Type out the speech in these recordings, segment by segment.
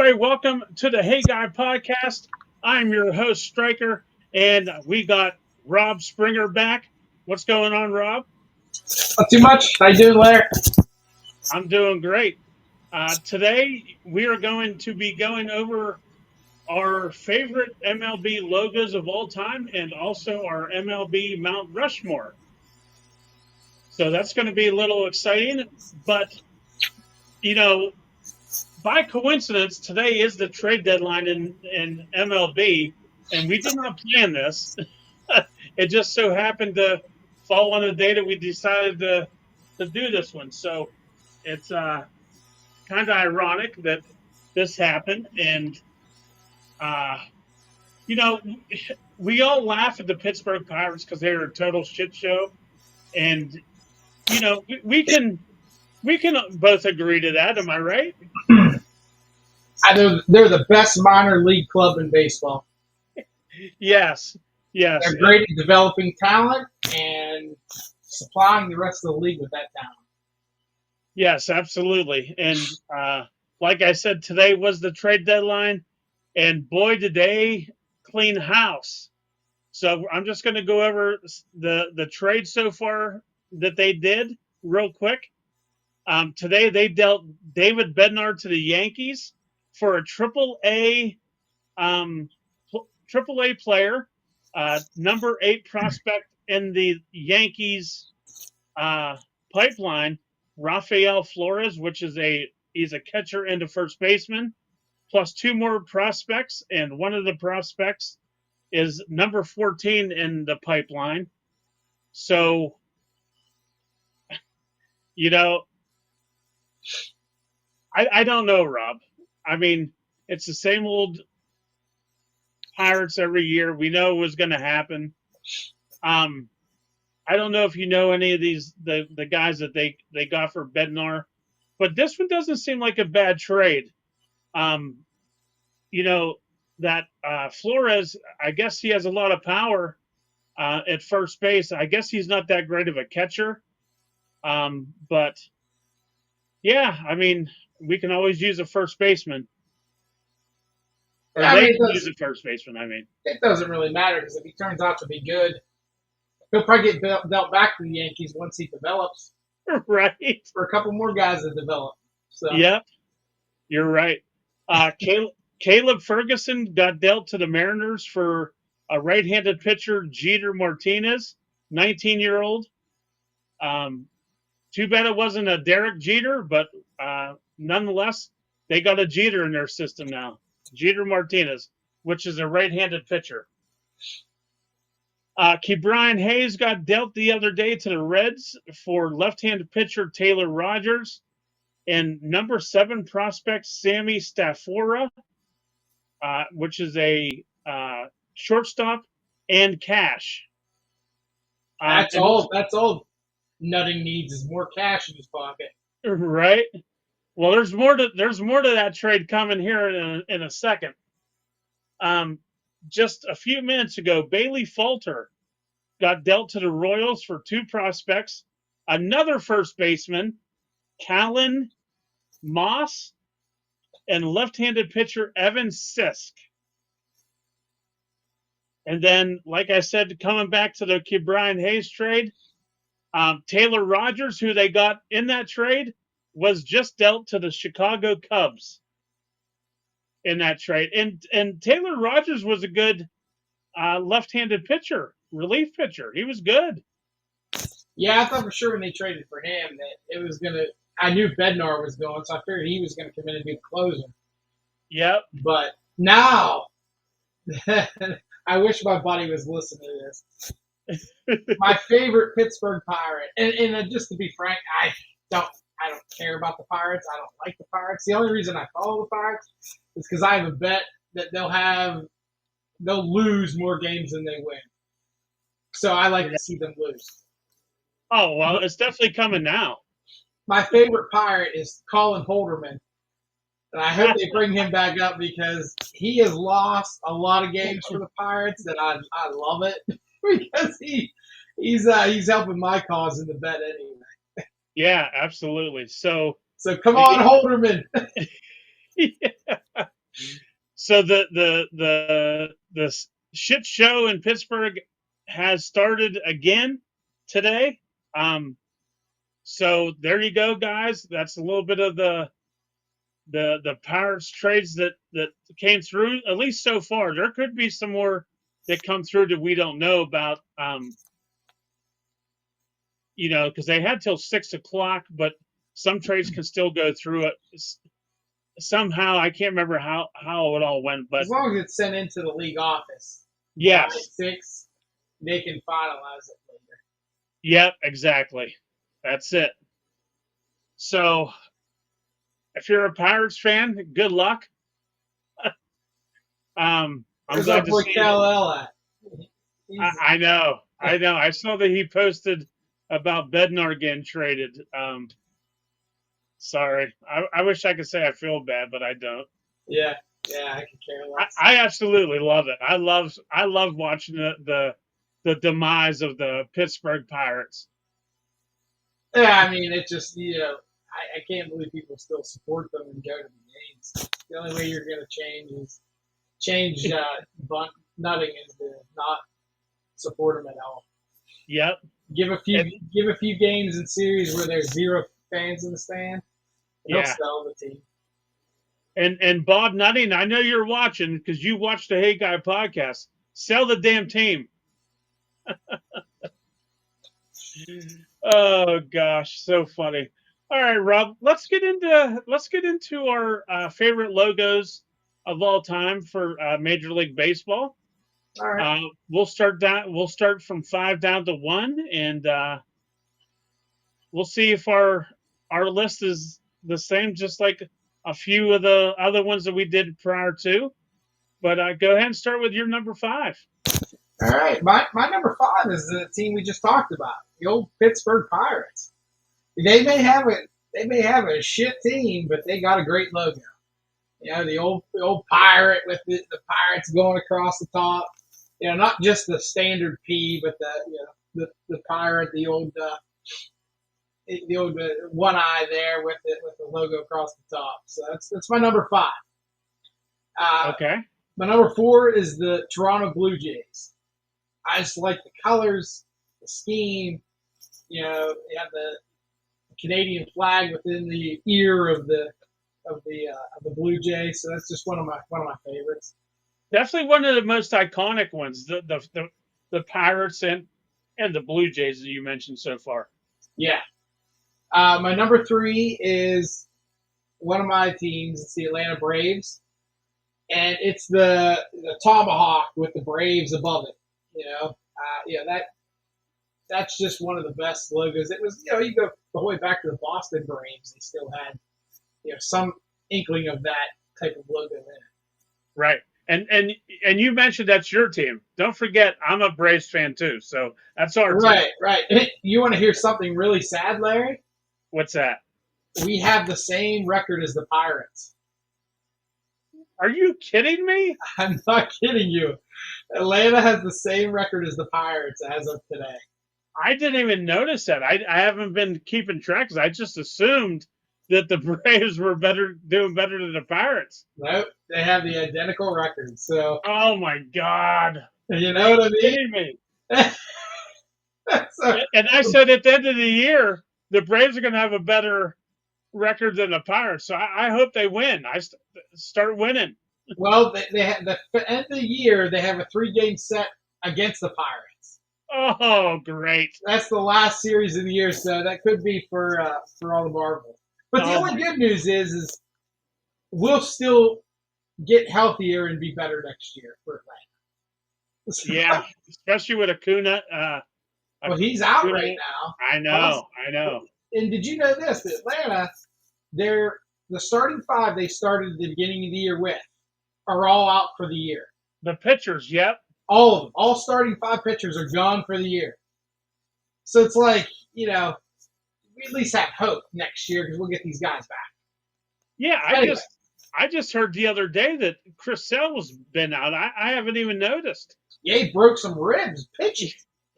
everybody. Welcome to the Hey Guy podcast. I'm your host, Stryker, and we got Rob Springer back. What's going on, Rob? Not too much. How you doing, Larry? I'm doing great. Today, we are going to be going over our favorite MLB logos of all time and also our MLB Mount Rushmore. So that's going to be a little exciting, but, by coincidence, today is the trade deadline in MLB, and we did not plan this. It just so happened to fall on the day that we decided to do this one. So it's kind of ironic that this happened. And, uh, you know, we all laugh at the Pittsburgh Pirates because they're a total shit show. And, we can both agree to that. Am I right? They're the best minor league club in baseball. Yes. They're great at developing talent and supplying the rest of the league with that talent. Yes, absolutely. And like I said, today was the trade deadline, and boy, did they clean house. So I'm just going to go over the trade so far that they did real quick. Today they dealt David Bednar to the Yankees for a AAA player, number 8 prospect in the Yankees pipeline, Rafael Flores, which is he's a catcher and a first baseman, plus 2 more prospects, and one of the prospects is number 14 in the pipeline. So, I don't know, Rob. I mean, it's the same old Pirates every year. We know it was going to happen. I don't know if you know any of the guys that they got for Bednar, but this one doesn't seem like a bad trade. That Flores, I guess he has a lot of power at first base. I guess he's not that great of a catcher. But yeah, I mean, we can always use a first baseman. Or they can use a first baseman, I mean. It doesn't really matter because if he turns out to be good, he'll probably get dealt back to the Yankees once he develops. Right. For a couple more guys to develop. So. Yep. You're right. Caleb Ferguson got dealt to the Mariners for a right-handed pitcher, Jeter Martinez, 19-year-old. Too bad it wasn't a Derek Jeter, but nonetheless, they got a Jeter in their system now. Jeter Martinez, which is a right-handed pitcher. Ke'Bryan Hayes got dealt the other day to the Reds for left-handed pitcher Taylor Rogers and number 7 prospect Sammy Staffora, which is a shortstop and cash. That's all Nutting needs is more cash in his pocket. Right. Well, there's more to that trade coming here in a second. Just a few minutes ago, Bailey Falter got dealt to the Royals for 2 prospects, another first baseman, Callan Moss, and left-handed pitcher Evan Sisk. And then, like I said, coming back to the Ke'Bryan Hayes trade, Taylor Rogers, who they got in that trade, was just dealt to the Chicago Cubs in that trade. And Taylor Rogers was a good left-handed pitcher, relief pitcher. He was good. Yeah, I thought for sure when they traded for him that it was going to – I knew Bednar was going, so I figured he was going to come in and be the closer. Yep. But now I wish my buddy was listening to this. My favorite Pittsburgh Pirate, and just to be frank, I don't care about the Pirates. I don't like the Pirates. The only reason I follow the Pirates is because I have a bet that they'll lose more games than they win. So I like to see them lose. Oh, well, it's definitely coming now. My favorite Pirate is Colin Holderman. And I hope they bring him back up because he has lost a lot of games for the Pirates, and I love it because he's helping my cause in the bet anyway. Yeah, absolutely. So come on, Holderman. Yeah. So the shit show in Pittsburgh has started again today. So there you go, guys. That's a little bit of the Pirates trades that came through, at least so far. There could be some more that come through that we don't know about. Because they had till 6 o'clock, but some trades can still go through it somehow. I can't remember how it all went, but As long as it's sent into the league office by yes, 6, they can finalize it later. yep, exactly. That's it. So if you're a Pirates fan, good luck. I'm Where's glad our to boy see. Kal-El at? I know. I saw that he posted about Bednar getting traded. Sorry, I wish I could say I feel bad, but I don't. Yeah, I could care less. I absolutely love it. I love watching the demise of the Pittsburgh Pirates. Yeah, I mean, it just, I can't believe people still support them and go to the games. The only way you're going to change bunt nutting is to not support them at all. Yep. Give a few games and series where there's 0 fans in the stand, and they'll sell the team. And Bob Nutting, I know you're watching because you watched the Hey Guy podcast. Sell the damn team. Oh gosh, so funny. All right, Rob, let's get into our favorite logos of all time for Major League Baseball. All right. We'll start from 5 down to 1, and we'll see if our list is the same, just like a few of the other ones that we did prior to. But go ahead and start with your number 5. All right. My number 5 is the team we just talked about, the old Pittsburgh Pirates. They may have a shit team, but they got a great logo. The old pirate with the pirates going across the top. Not just the standard P, but the pirate, the old one eye there with the logo across the top. So that's my number 5. Okay. My number 4 is the Toronto Blue Jays. I just like the colors, the scheme. They have the Canadian flag within the ear of the Blue Jays. So that's just one of my favorites. Definitely one of the most iconic ones. The Pirates and the Blue Jays that you mentioned so far. Yeah. My number 3 is one of my teams. It's the Atlanta Braves, and it's the tomahawk with the Braves above it. That's just one of the best logos. It was, you go the whole way back to the Boston Braves. They still had, some inkling of that type of logo in it. Right. And you mentioned that's your team. Don't forget, I'm a Braves fan too, so that's our team. Right. You want to hear something really sad, Larry? What's that? We have the same record as the Pirates. Are you kidding me? I'm not kidding you. Atlanta has the same record as the Pirates as of today. I didn't even notice that. I haven't been keeping track because I just assumed that the Braves were doing better than the Pirates. Nope, they have the identical record. So. Oh my God! You know what I mean? Kidding me? And I said at the end of the year, the Braves are going to have a better record than the Pirates. So I hope they win. I start winning. Well, they have the end of the year. They have a 3-game set against the Pirates. Oh, great! That's the last series of the year, so that could be for all the marbles. But the only good news is we'll still get healthier and be better next year for Atlanta. Yeah, especially with Acuna. Well, he's out right now. I know. And did you know this? That Atlanta, the starting 5 they started at the beginning of the year with are all out for the year. The pitchers, yep. All of them. All starting 5 pitchers are gone for the year. So it's like, we at least have hope next year because we'll get these guys back. Yeah, I just heard the other day that Chris Sale's been out. I haven't even noticed. Yeah, he broke some ribs pitching.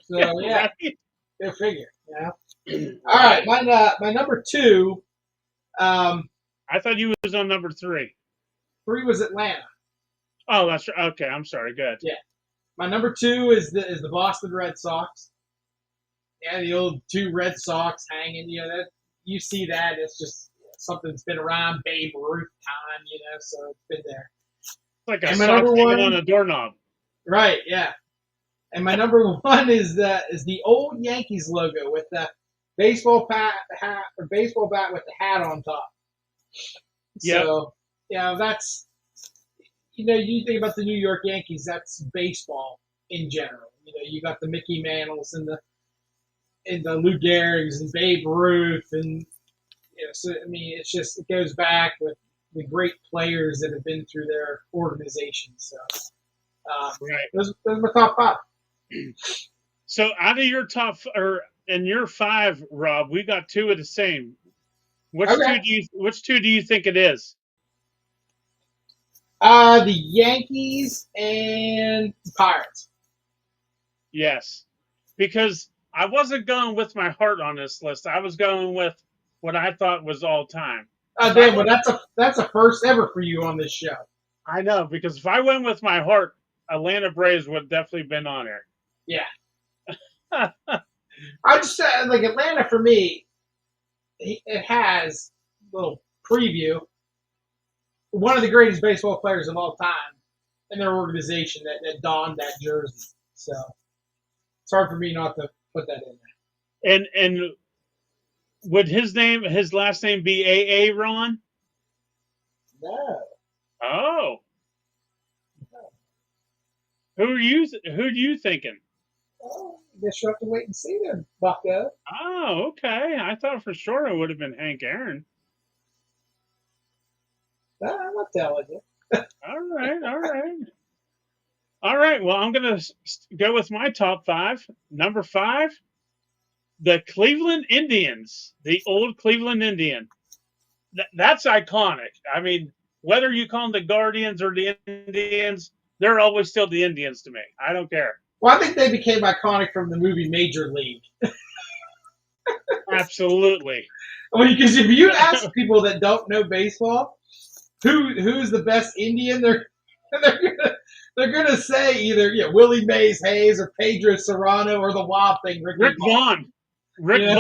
So, yeah. Right? Go figure. All right, my number 2. I thought you was on number 3. 3 was Atlanta. Oh, that's right. Okay. I'm sorry. Good. Yeah. My number 2 is the Boston Red Sox. Yeah, the old 2 Red Sox hanging. That you see that it's just something that's been around Babe Ruth time. So it's been there. It's like a And my sock number hanging on one, a doorknob. right? Yeah. And my number 1 is the old Yankees logo with the baseball hat or baseball bat with the hat on top. Yep. So that's you think about the New York Yankees, that's baseball in general. You got the Mickey Mantles and the Lou Gehrig's and Babe Ruth, and so I mean, it goes back with the great players that have been through their organization. So Right. those are my top 5. So out of your in your 5, Rob, we got 2 of the same. Which Okay. which 2 do you think it is? The Yankees and the Pirates. Yes. Because I wasn't going with my heart on this list. I was going with what I thought was all time. Dan, well, that's a first ever for you on this show. I know, because if I went with my heart, Atlanta Braves would definitely been on there. Yeah. I just said, like, Atlanta for me, it has a little preview. One of the greatest baseball players of all time in their organization that donned that jersey. So it's hard for me not to put that in there. And would his last name be A.A. Ron? No. Oh. Who are you thinking? Oh, I guess you'll have to wait and see then, Bucko. Oh, okay. I thought for sure it would have been Hank Aaron. No, I'm not telling you. All right. All right. Well, I'm going to go with my top 5. Number 5, the Cleveland Indians, the old Cleveland Indian. That's iconic. I mean, whether you call them the Guardians or the Indians, they're always still the Indians to me. I don't care. Well, I think they became iconic from the movie Major League. Absolutely. I mean, because if you ask people that don't know baseball, who's the best Indian, they're gonna say either Willie Mays Hayes or Pedro Serrano or the Wild Thing Rick Vaughn. Ricky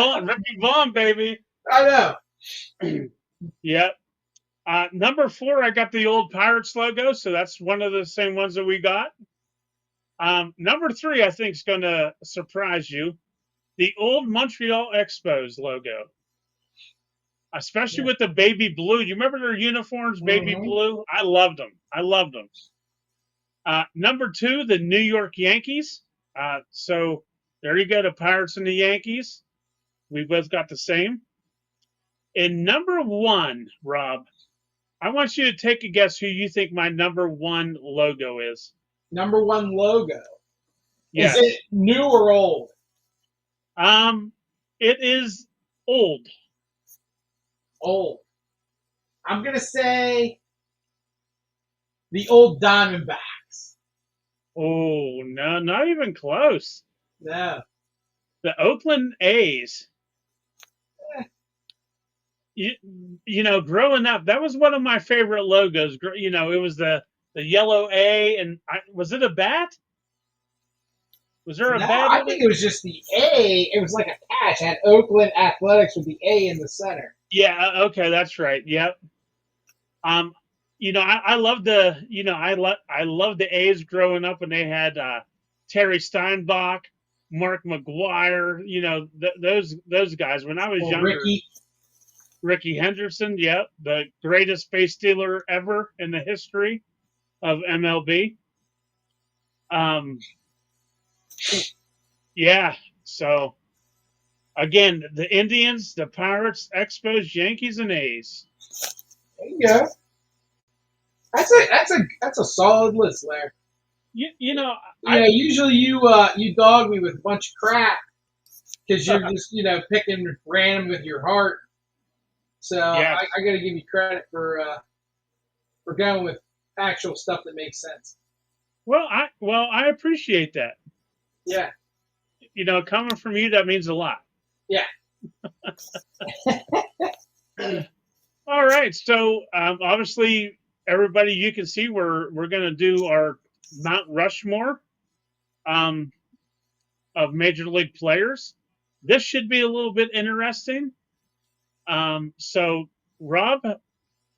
Vaughn, baby. I know. Yep. Number 4, I got the old Pirates logo, so that's one of the same ones that we got. Number 3, I think is going to surprise you, the old Montreal Expos logo, especially with the baby blue. You remember their uniforms, baby blue? I loved them. Number 2, the New York Yankees. So there you go, the Pirates and the Yankees. We both got the same. And number 1, Rob, I want you to take a guess who you think my number 1 logo is. Number 1 logo. Yes. Is it new or old? It is old. Old. I'm gonna say the old Diamondbacks. Oh no, not even close. No. The Oakland A's. Growing up, that was one of my favorite logos. It was the yellow A, and was it a bat? Was there a bat? I think it was just the A. It was like a patch. It had Oakland Athletics with the A in the center. Yeah. Okay, that's right. Yep. I love I love the A's growing up when they had Terry Steinbach, Mark McGuire. Those guys. When I was younger. Ricky Henderson, yep, the greatest base stealer ever in the history of MLB. Yeah, so again, the Indians, the Pirates, Expos, Yankees, and A's. There you go. That's a solid list, Larry. Usually you dog me with a bunch of crap because you're just picking random with your heart. So I got to give you credit for going with actual stuff that makes sense. Well, I appreciate that. Yeah. Coming from you, that means a lot. Yeah. All right. So obviously, everybody, you can see we're going to do our Mount Rushmore um, of Major League players. This should be a little bit interesting. So, Rob,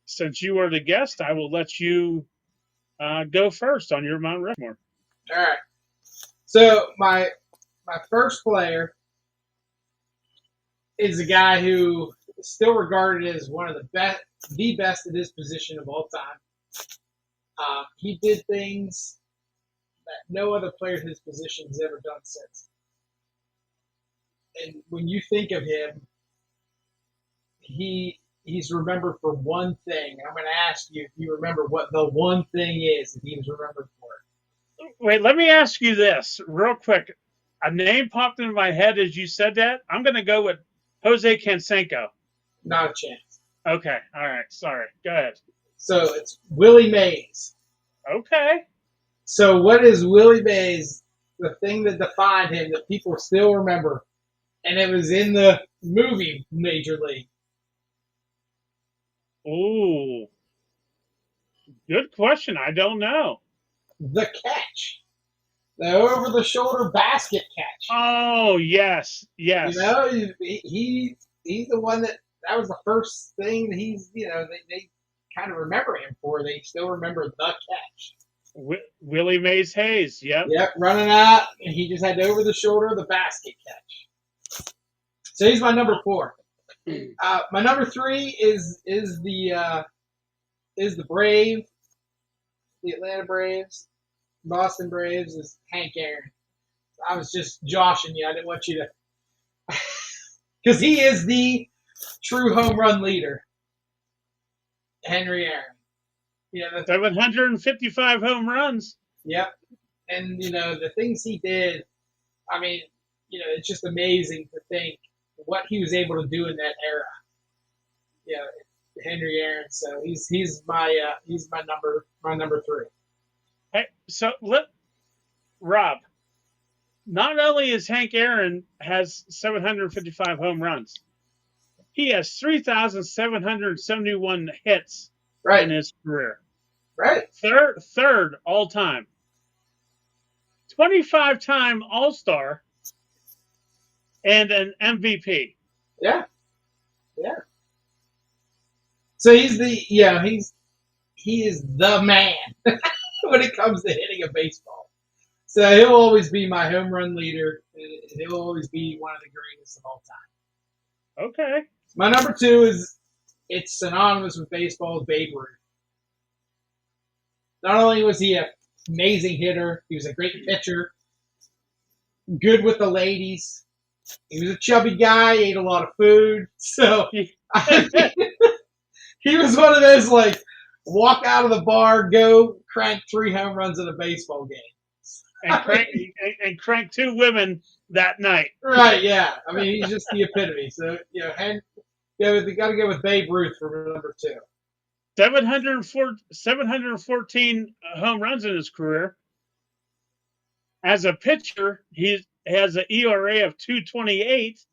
since you are the guest, I will let you go first on your Mount Rushmore. All right. So my first player is a guy who is still regarded as one of the best at his position of all time. He did things that no other player at his position has ever done since. And when you think of him, he's remembered for one thing. And I'm going to ask you if you remember what the one thing is that he was remembered for. Wait, let me ask you this real quick. A name popped into my head as you said that. I'm going to go with Jose Canseco. Not a chance. Okay. All right. Sorry. Go ahead. So it's Willie Mays. Okay. So what is Willie Mays? The thing that defined him that people still remember, and it was in the movie Major League. Ooh. Good question. I don't know. The catch. The over-the-shoulder basket catch. Oh, yes. Yes. You know, he's the one that was the first thing that they kind of remember him for. They still remember the catch. Willie Mays Hayes. Yep. Yep, running out, and he just had the over-the-shoulder the basket catch. So he's my number 4. My number 3 is the Brave, the Atlanta Braves, Boston Braves is Hank Aaron. I was just joshing you. I didn't want you to, because he is the true home run leader, Henry Aaron. 755 home runs. Yep. And the things he did. I mean, it's just amazing to think what he was able to do in that era. Henry Aaron. So he's my number 3. Hey, so Rob. Not only is Hank Aaron has 755 home runs, he has 3,771 hits in his career. Right. Third all time. 25-time All-Star and an MVP. Yeah. Yeah. So he is the man when it comes to hitting a baseball. So he'll always be my home run leader. And he'll always be one of the greatest of all time. Okay. My number 2 it's synonymous with baseball, Babe Ruth. Not only was he an amazing hitter, he was a great pitcher, good with the ladies. He was a chubby guy, ate a lot of food. So I mean, he was one of those walk out of the bar, go crank 3 home runs in a baseball game. And crank 2 women that night. Right, yeah. I mean, he's just the epitome. So, you got to go with Babe Ruth for number 2. 714 home runs in his career. As a pitcher, he has an ERA of 2.28.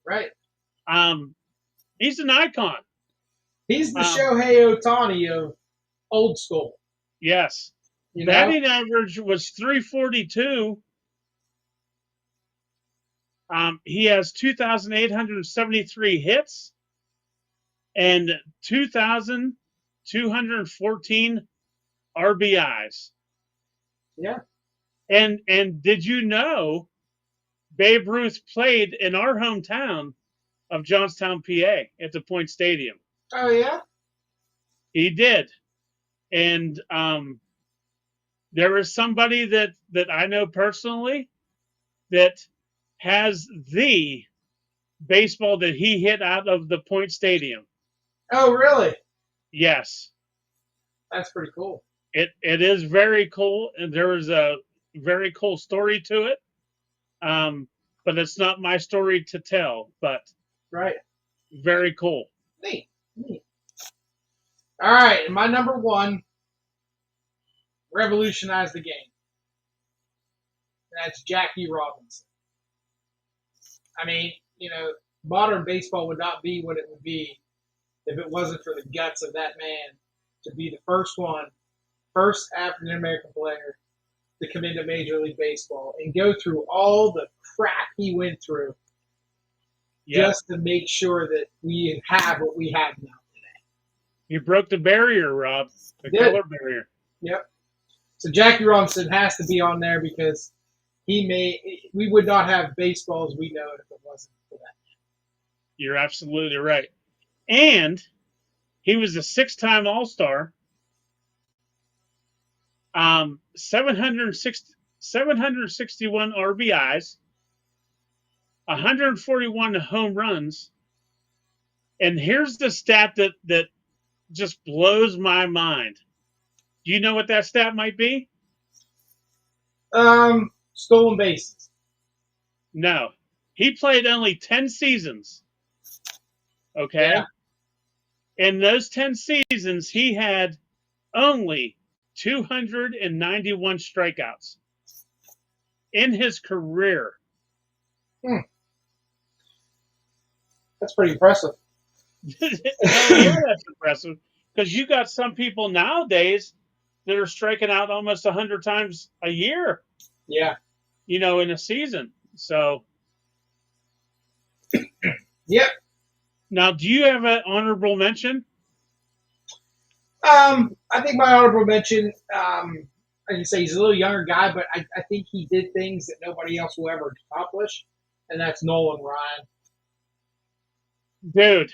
Right. He's an icon. He's the Shohei Ohtani of old school. Yes. Batting average was 342. He has 2,873 hits and 2,214 RBIs. Yeah. And did you know Babe Ruth played in our hometown of Johnstown, PA at the Point Stadium? Oh, yeah? He did. And there is somebody that I know personally that has the baseball that he hit out of the Point Stadium. Oh, really? Yes. That's pretty cool. It is very cool, and there is a very cool story to it. But it's not my story to tell, but right. Very cool. Neat. All right, my number 1 revolutionized the game. That's Jackie Robinson. I mean, modern baseball would not be what it would be if it wasn't for the guts of that man to be the first African American player to come into Major League Baseball and go through all the crap he went through just to make sure that we have what we have now today. You broke the barrier, Rob, the color barrier. Yep. So Jackie Robinson has to be on there because we would not have baseball as we know it if it wasn't for that. You're absolutely right. And he was a 6-time All-Star. 761 RBIs, 141 home runs. And here's the stat that just blows my mind. Do you know what that stat might be? Stolen bases. No. He played only 10 seasons. Okay? Yeah. In those 10 seasons, he had only 291 strikeouts in his career. That's pretty impressive. Hell yeah, that's impressive. Because you got some people nowadays that are striking out almost 100 times a year. Yeah. In a season. So. Yep. Now, do you have an honorable mention? I think my honorable mention, like you say, he's a little younger guy, but I think he did things that nobody else will ever accomplish, and that's Nolan Ryan. Dude,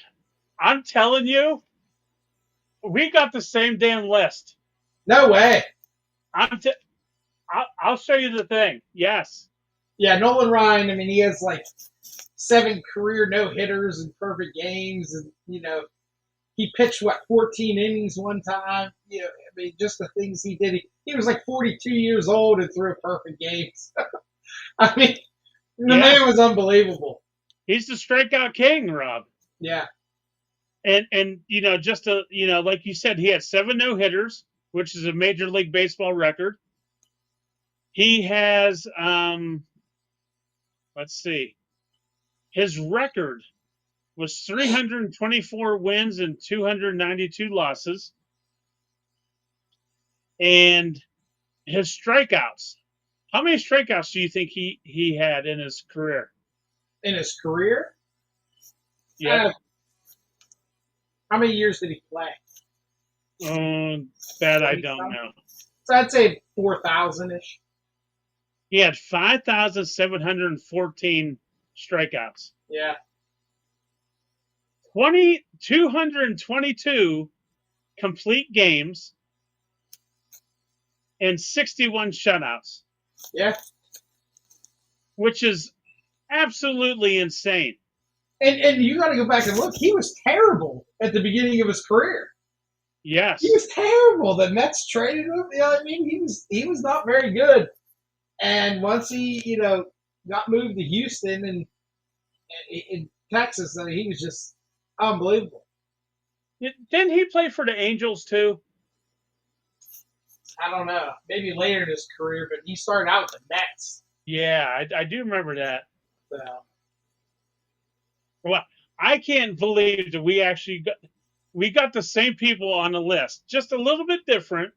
I'm telling you, we got the same damn list. No way. I'll show you the thing. Yes. Yeah, Nolan Ryan, I mean, he has like 7 career no-hitters and perfect games, and, he pitched, 14 innings one time? I mean, just the things he did. He was like 42 years old and threw perfect games. I mean, the man was unbelievable. He's the strikeout king, Rob. Yeah. And just like you said, he had 7 no-hitters, which is a Major League Baseball record. He has, let's see, his record was 324 wins and 292 losses. And his strikeouts, how many strikeouts do you think he had in his career? In his career? Yeah. How many years did he play? That I don't know. So I'd say 4,000-ish. He had 5,714 strikeouts. Yeah. 222 complete games and 61 shutouts. Yeah. Which is absolutely insane. And you got to go back and look. He was terrible at the beginning of his career. Yes. He was terrible. The Mets traded him. I mean? He was not very good. And once he, got moved to Houston and in Texas, I mean, he was just unbelievable. Didn't he play for the Angels too? I don't know. Maybe later in his career, but he started out with the Mets. Yeah, I do remember that. So. Well, I can't believe that we got the same people on the list. Just a little bit different,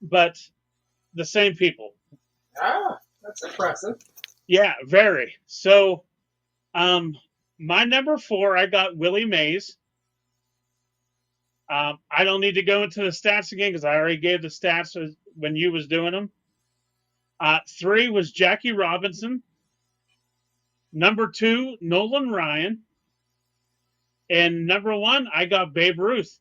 but the same people. Ah, that's impressive. Yeah, very. So, my number 4, I got Willie Mays. I don't need to go into the stats again because I already gave the stats when you was doing them. 3 was Jackie Robinson. Number 2, Nolan Ryan. And number 1, I got Babe Ruth.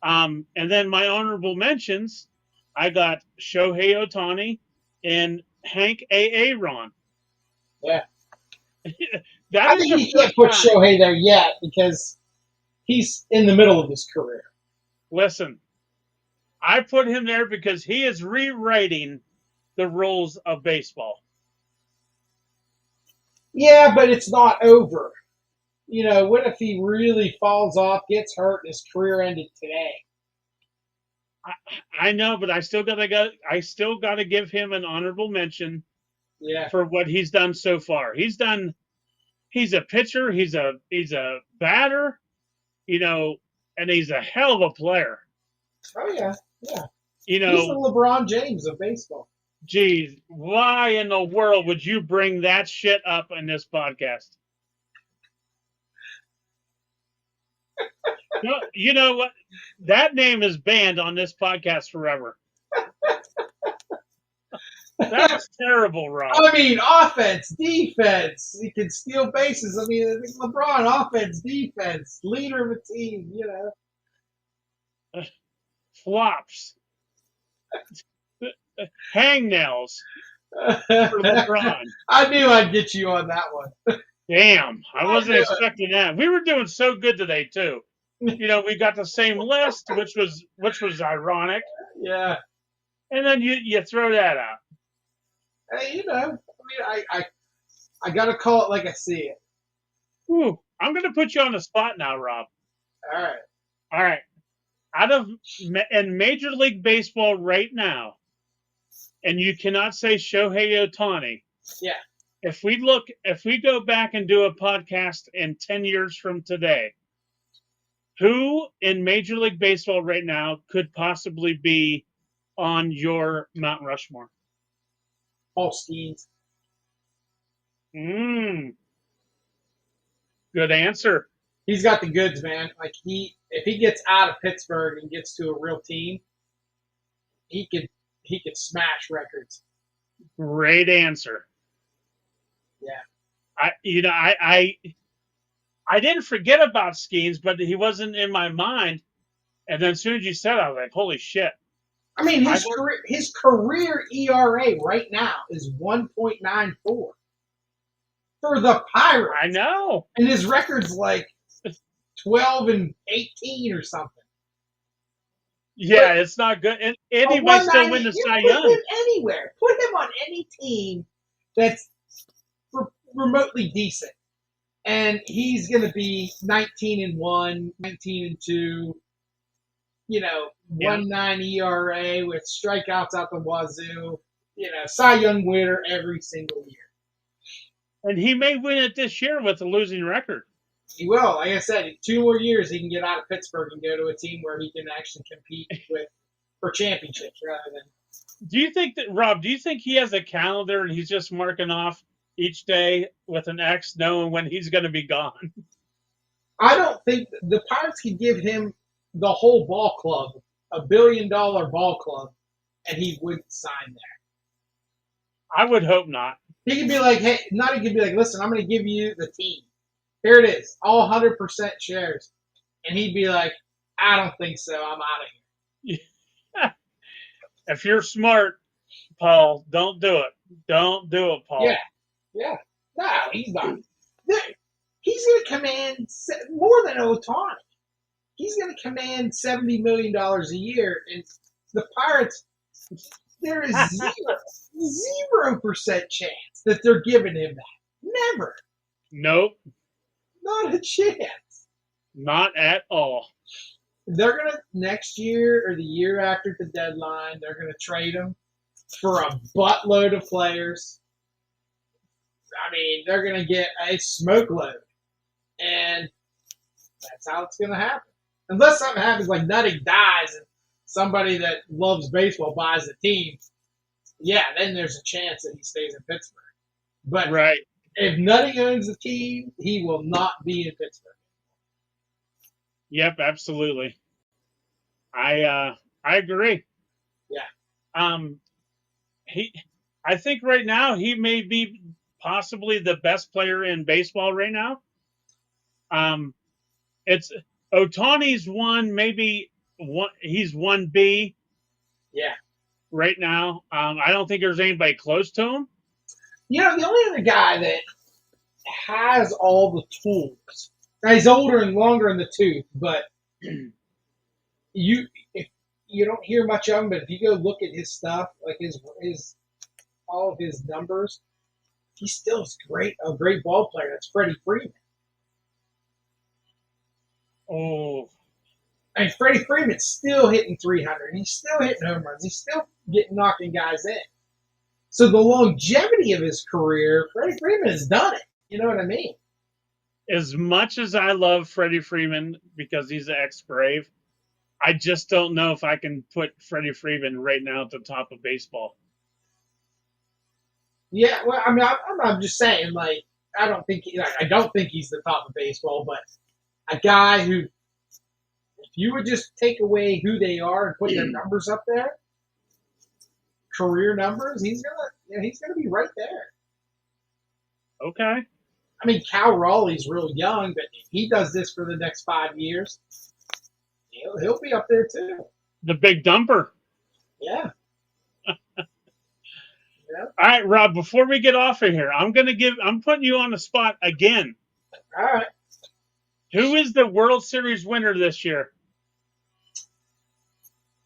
And then my honorable mentions, I got Shohei Ohtani and Hank Aaron. Yeah. I think you can't put Shohei there yet because he's in the middle of his career. Listen, I put him there because he is rewriting the rules of baseball. Yeah, but it's not over. What if he really falls off, gets hurt, and his career ended today? I know, but I still gotta give him an honorable mention. Yeah. For what he's done so far. He's a pitcher, he's a batter, and he's a hell of a player. Oh yeah, yeah. You He's the know, LeBron James of baseball. geez, why in the world would you bring that shit up in this podcast? No, you know what? That name is banned on this podcast forever. That was terrible, Rob. I mean, offense, defense. He can steal bases. I mean, LeBron, offense, defense, leader of a team. You know. Flops. Hangnails for LeBron. I knew I'd get you on that one. Damn, I wasn't expecting that. We were doing so good today too. You know, we got the same list, which was ironic, Yeah. and then you throw that out. Hey, you know, I mean, I gotta call it like I see it. Ooh, I'm going to put you on the spot now, Rob. All right. All right, out of in Major League Baseball right now, and you cannot say Shohei Ohtani. Yeah. If we go back and do a podcast in 10 years from today, who in Major League Baseball right now could possibly be on your Mount Rushmore? Paul Skeens. Good answer. He's got the goods, man. Like if he gets out of Pittsburgh and gets to a real team, he could smash records. Great answer. Yeah. I didn't forget about Skeens, but he wasn't in my mind. And then as soon as you said it, I was like, holy shit. I mean, his career ERA right now is 1.94 for the Pirates. I know. And his record's like 12-18 or something. Yeah, it's not good. And he might still win the Cy Young. Put him anywhere. Put him on any team that's remotely decent. And he's going to be 19-1, 19-2, you know, 1.9 ERA with strikeouts out the wazoo, you know, Cy Young winner every single year. And he may win it this year with a losing record. He will. Like I said, in 2 more years, he can get out of Pittsburgh and go to a team where he can actually compete for championships rather than. Do you think that, Rob, do you think he has a calendar and he's just marking off each day with an X knowing when he's going to be gone? I don't think the Pirates could give him the whole ball club, $1 billion ball club, and he wouldn't sign there. I would hope not. He could be like, hey, he could be like, listen, I'm going to give you the team. Here it is, all 100% shares. And he'd be like, I don't think so. I'm out of here. If you're smart, Paul, don't do it. Don't do it, Paul. Yeah. No, he's not. He's going to command more than Ohtani. He's going to command $70 million a year. And the Pirates, there is 0% chance that they're giving him that. Never. Nope. Not a chance. Not at all. They're going to, next year or the year after the deadline, they're going to trade him for a buttload of players. I mean, they're going to get a smoke load. And that's how it's going to happen. Unless something happens like Nutting dies and somebody that loves baseball buys the team, yeah, then there's a chance that he stays in Pittsburgh. But right. If Nutting owns the team, he will not be in Pittsburgh. Yep, absolutely. I agree. Yeah. I think right now he may be possibly the best player in baseball right now. It's Ohtani's one, maybe one. He's 1B. Yeah. Right now, I don't think there's anybody close to him. You know, the only other guy that has all the tools. Now he's older and longer in the tooth, but if you don't hear much of him, but if you go look at his stuff, like his all of his numbers, he's still a great ball player. That's Freddie Freeman. Oh. And Freddie Freeman's still hitting 300. He's still hitting home runs. He's still knocking guys in. So the longevity of his career, Freddie Freeman has done it. You know what I mean? as much as I love Freddie Freeman because he's an ex-Brave, I just don't know if I can put Freddie Freeman right now at the top of baseball. Yeah, well, I mean, I'm just saying, like, I don't think he's the top of baseball, but a guy who, if you would just take away who they are and put their numbers up there, career numbers, he's gonna be right there. Okay. I mean, Cal Raleigh's real young, but if he does this for the next 5 years, he'll be up there too. The big dumper. Yeah. Yeah. All right, Rob, before we get off of here, I'm putting you on the spot again. All right. Who is the World Series winner this year?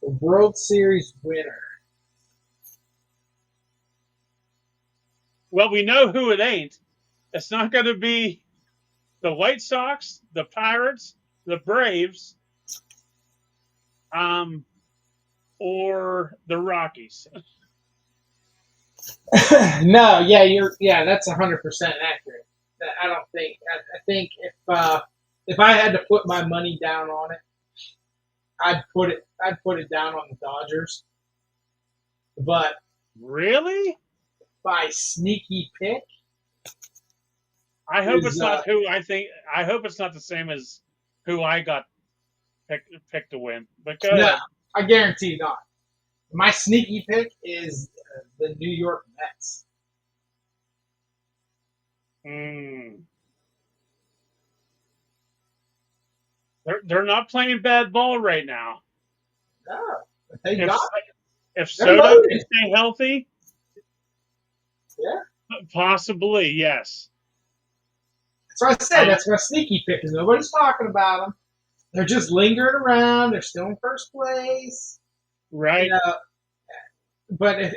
The World Series winner. Well, we know who it ain't. It's not going to be the White Sox, the Pirates, the Braves, or the Rockies. No, yeah, that's 100% accurate. I don't think. I think if I had to put my money down on it, I'd put it down on the Dodgers. But Really? by sneaky pick, I hope it's not who I think. I hope it's not the same as who I got picked to win. But go ahead. I guarantee not. My sneaky pick is the New York Mets. They're not playing bad ball right now. No, they got it. If Soto can stay healthy, yeah, possibly yes. That's what I said. That's my sneaky pick because nobody's talking about them. They're just lingering around. They're still in first place. Right. But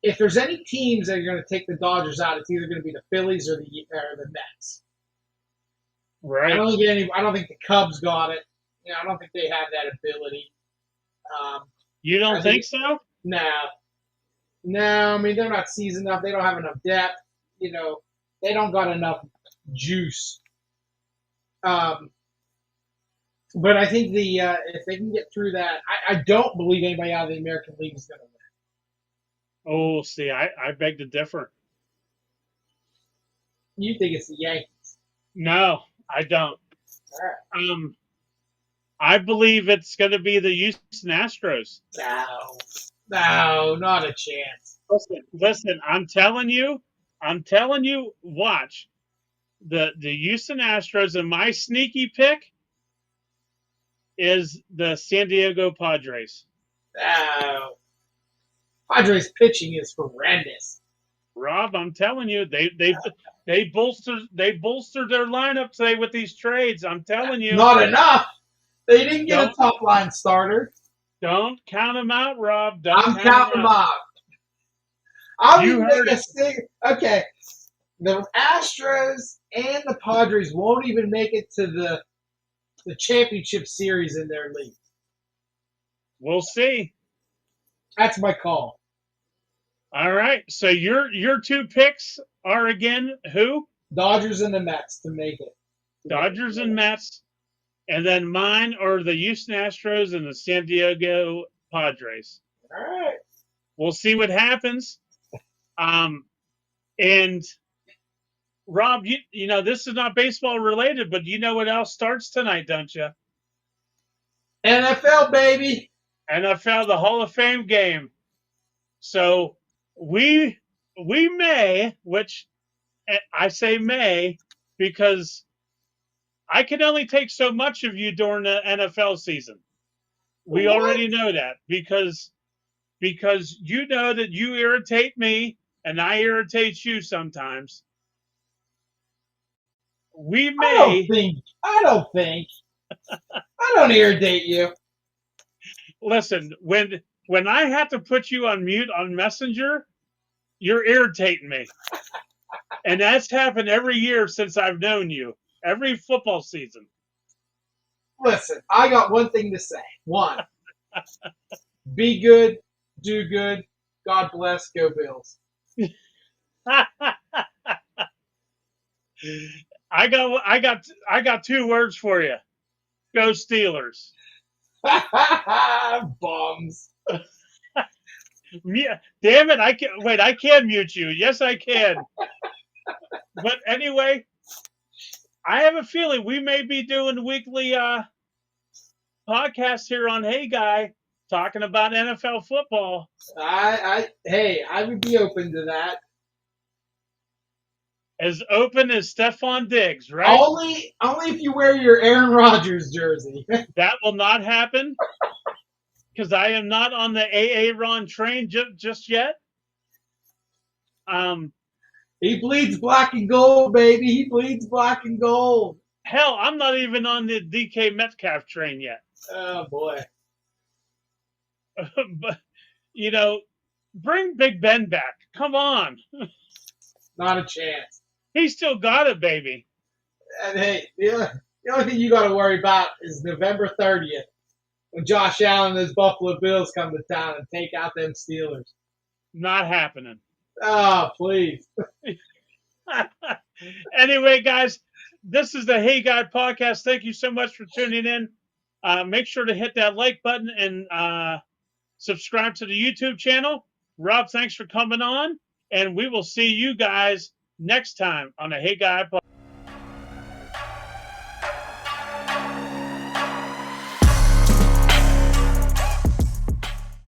if there's any teams that are going to take the Dodgers out, it's either going to be the Phillies or the Mets. Right. I don't think the Cubs got it. I don't think they have that ability. You don't think so? No. I mean, they're not seasoned enough. They don't have enough depth. They don't got enough juice. But I think if they can get through that, I don't believe anybody out of the American League is going to win. Oh, see, I beg to differ. You think it's the Yankees? No, I don't. All right. I believe it's going to be the Houston Astros. No, not a chance. Listen, I'm telling you, watch. The Houston Astros, and my sneaky pick is the San Diego Padres. No. Padres pitching is horrendous. Rob, I'm telling you, they bolstered their lineup today with these trades. I'm telling you. Not enough. They didn't get a top line starter. Don't count them out, Rob. I'm counting them out. Okay. The Astros and the Padres won't even make it to the championship series in their league. We'll see. That's my call. All right. So your two picks are again who? Dodgers and the Mets to make it. Dodgers and Mets. And then mine are the Houston Astros and the San Diego Padres. All right. We'll see what happens. And Rob, you know, this is not baseball related, but you know what else starts tonight, don't you? NFL, baby. NFL, the Hall of Fame game. So we may, which I say may, because I can only take so much of you during the NFL season. We already know that because you know that you irritate me and I irritate you sometimes. We may. I don't think. I don't irritate you. Listen, when I have to put you on mute on Messenger, you're irritating me. And that's happened every year since I've known you. Every football season. Listen, I got one thing to say. One, be good, do good, God bless, go Bills. I got two words for you. Go Steelers. Bums. Damn it! I can mute you. Yes, I can. But anyway, I have a feeling we may be doing weekly podcasts here on Hey Guy talking about NFL football. Hey, I would be open to that. As open as Stephon Diggs, right? Only if you wear your Aaron Rodgers jersey. That will not happen because I am not on the Aaron train just yet. He bleeds black and gold, baby. He bleeds black and gold. Hell, I'm not even on the DK Metcalf train yet. Oh boy. But bring Big Ben back. Come on. Not a chance. He still got it, baby. And hey, the only thing you got to worry about is November 30th when Josh Allen and his Buffalo Bills come to town and take out them Steelers. Not happening. Oh, please. Anyway, guys, this is the Hey Guy podcast. Thank you so much for tuning in. Make sure to hit that like button and subscribe to the YouTube channel. Rob, thanks for coming on. And we will see you guys next time on the Hey Guy podcast.